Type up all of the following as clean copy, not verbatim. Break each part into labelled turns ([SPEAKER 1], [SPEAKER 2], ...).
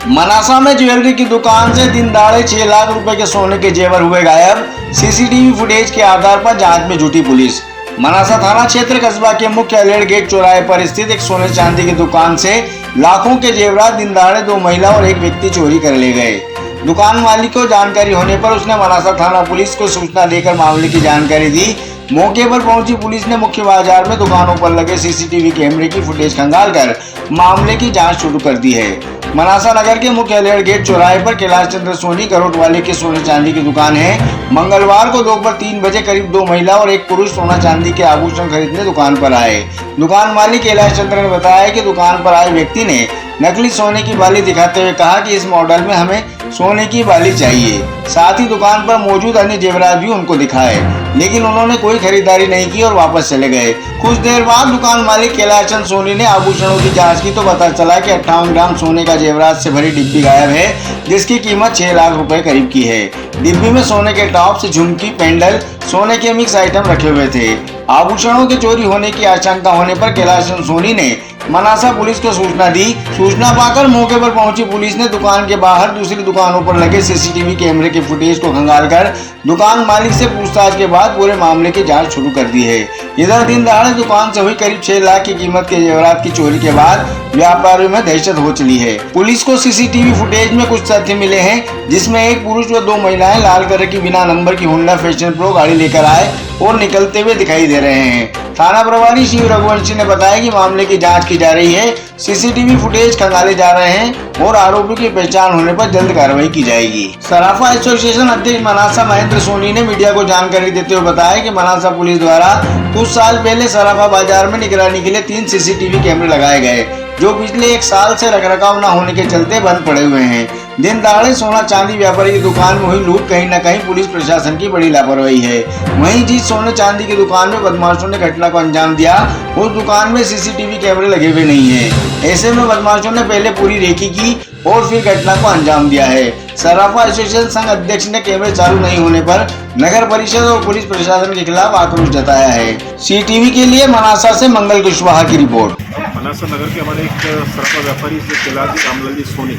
[SPEAKER 1] मनासा में ज्वेलरी की दुकान से दिन दहाड़े 6 लाख रुपए के सोने के जेवर हुए गायब। सीसीटीवी फुटेज के आधार पर जांच में जुटी पुलिस। मनासा थाना क्षेत्र कस्बा के मुख्य अलेड़ गेट चौराहे पर स्थित एक सोने चांदी की दुकान से लाखों के जेवरात दिन दहाड़े 2 महिला और एक व्यक्ति चोरी कर ले गए। दुकान मालिक को जानकारी होने पर उसने मनासा थाना पुलिस को सूचना देकर मामले की जानकारी दी। मौके पर पहुंची पुलिस ने मुख्य बाजार में दुकानों पर लगे सीसीटीवी कैमरे की फुटेज खंगालकर मामले की जांच शुरू कर दी है। मनासा नगर के मुख्य अलेड़ गेट चौराहे पर कैलाश चंद्र सोनी करोट वाले की सोने चांदी की दुकान है। मंगलवार को दोपहर 3 बजे करीब 2 महिला और एक पुरुष सोना चांदी के आभूषण खरीदने दुकान पर आए। दुकान मालिक कैलाश चंद्र ने बताया कि दुकान पर आए व्यक्ति ने नकली सोने की बाली दिखाते हुए कहा कि इस मॉडल में हमें सोने की बाली चाहिए। साथ ही दुकान पर मौजूद अन्य जेवरात भी उनको दिखाए, लेकिन उन्होंने कोई खरीदारी नहीं की और वापस चले गए। कुछ देर बाद दुकान मालिक कैलाश चंद्र सोनी ने आभूषणों की जांच की तो पता चला कि 58 ग्राम सोने का जेवरात से भरी डिब्बी गायब है, जिसकी कीमत 6 लाख रुपए करीब की है। डिब्बी में सोने के टॉप्स, झुमकी, पेंडल, सोने के मिक्स आइटम रखे हुए थे। आभूषणों के चोरी होने की आशंका होने पर कैलाश चंद्र सोनी ने मनासा पुलिस को सूचना दी। सूचना पाकर मौके पर पहुंची पुलिस ने दुकान के बाहर दूसरी दुकानों पर लगे सीसीटीवी कैमरे के फुटेज को खंगालकर दुकान मालिक से पूछताछ के बाद पूरे मामले की जांच शुरू कर दी है। इधर दिन दहाड़े दुकान से हुई करीब 6 लाख की कीमत के जेवरात की चोरी के बाद व्यापारियों में दहशत हो चली है। पुलिस को सीसीटीवी फुटेज में कुछ तथ्य मिले हैं, जिसमें एक पुरुष व 2 महिलाएं लाल कलर की बिना नंबर की होंडा फैशन प्रो गाड़ी लेकर आए और निकलते हुए दिखाई दे रहे हैं। थाना प्रभारी शिव रघुवंशी ने बताया कि मामले की जांच की जा रही है, सीसीटीवी फुटेज खंगाले जा रहे हैं और आरोपी की पहचान होने पर जल्द कार्रवाई की जाएगी। सराफा एसोसिएशन अध्यक्ष मनासा महेंद्र सोनी ने मीडिया को जानकारी देते हुए बताया कि मनासा पुलिस द्वारा कुछ साल पहले सराफा बाजार में निगरानी के लिए 3 सीसीटीवी कैमरे लगाए गए, जो पिछले 1 साल से रखरखाव न होने के चलते बंद पड़े हुए हैं। दिन दहाड़े सोना चांदी व्यापारी की दुकान में हुई लूट कहीं न कहीं पुलिस प्रशासन की बड़ी लापरवाही है। वहीं जिस सोने चांदी की दुकान में बदमाशों ने घटना को अंजाम दिया, उस दुकान में सीसीटीवी कैमरे लगे हुए नहीं है। ऐसे में बदमाशों ने पहले पूरी रेकी की और फिर घटना को अंजाम दिया है। सराफा एसोसिएशन संघ अध्यक्ष ने कैमरे चालू नहीं होने पर नगर परिषद और पुलिस प्रशासन के खिलाफ आक्रोश जताया है। सीटीवी के लिए मनासा से मंगल कुशवाहा की रिपोर्ट।
[SPEAKER 2] मनासा नगर के हमारे एक सराफा व्यापारी से कैलाश जी रामलाल जी सोनी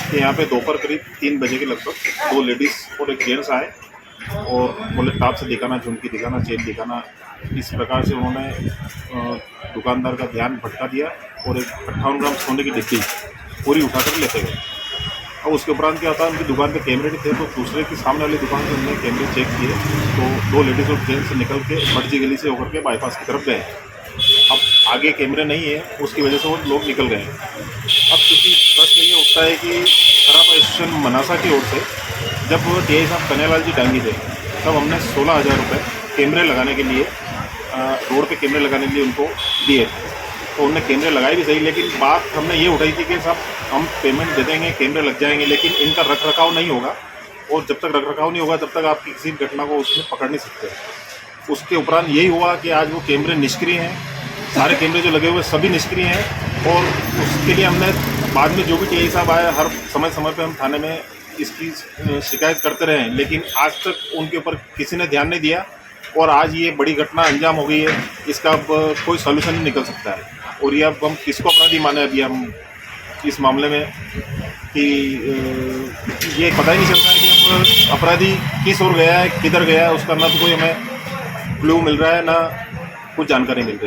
[SPEAKER 2] के यहाँ पे दोपहर करीब 3 बजे के लगभग 2 लेडीज़ और एक जेंट्स आए और बोले टॉप से दिखाना, झुमकी दिखाना, चेन दिखाना। इस प्रकार से उन्होंने दुकानदार का ध्यान भटका दिया और एक 58 ग्राम सोने की डिब्बी पूरी उठाकर लेते गए। अब उसके उपरांत क्या होता है, उनकी दुकान पे कैमरे नहीं थे, तो दूसरे की सामने वाली दुकान से उन्होंने कैमरे चेक किए तो 2 लेडीज़ और जेंट्स निकल के मर्जी गली से होकर के बाईपास की तरफ गए। अब आगे कैमरे नहीं है, उसकी वजह से वो लोग निकल गए। अब क्योंकि प्रश्न ये उठता है कि सराफा एसोसिएशन मनासा की ओर से जब टीआई साहब कन्हैयालाल जी डांगी थे, तब हमने 16,000 रुपये कैमरे लगाने के लिए रोड पे कैमरे लगाने के लिए उनको दिए थे। तो उन्होंने कैमरे लगाए भी सही, लेकिन बात हमने ये उठाई थी कि साहब हम पेमेंट दे देंगे, कैमरे लग जाएंगे, लेकिन इनका रख रखाव नहीं होगा और जब तक रख रखाव नहीं होगा तब तक आप किसी घटना को उसमें पकड़ नहीं सकते। उसके उपरांत यही हुआ कि आज वो कैमरे निष्क्रिय हैं, सारे कैमरे जो लगे हुए सभी निष्क्रिय हैं और उसके लिए हमने बाद में जो भी टीआई साहब आए, हर समय पे हम थाने में इसकी शिकायत करते रहे, लेकिन आज तक उनके ऊपर किसी ने ध्यान नहीं दिया और आज ये बड़ी घटना अंजाम हो गई है। इसका अब कोई सॉल्यूशन नहीं निकल सकता है और ये अब हम किसको अपराधी माने अभी हम इस मामले में कि ये पता ही नहीं चल रहा है कि अब अपराधी किस ओर गया है, किधर गया है, उसका ना तो कोई हमें क्लू मिल रहा है, ना कुछ जानकारी मिल रही है।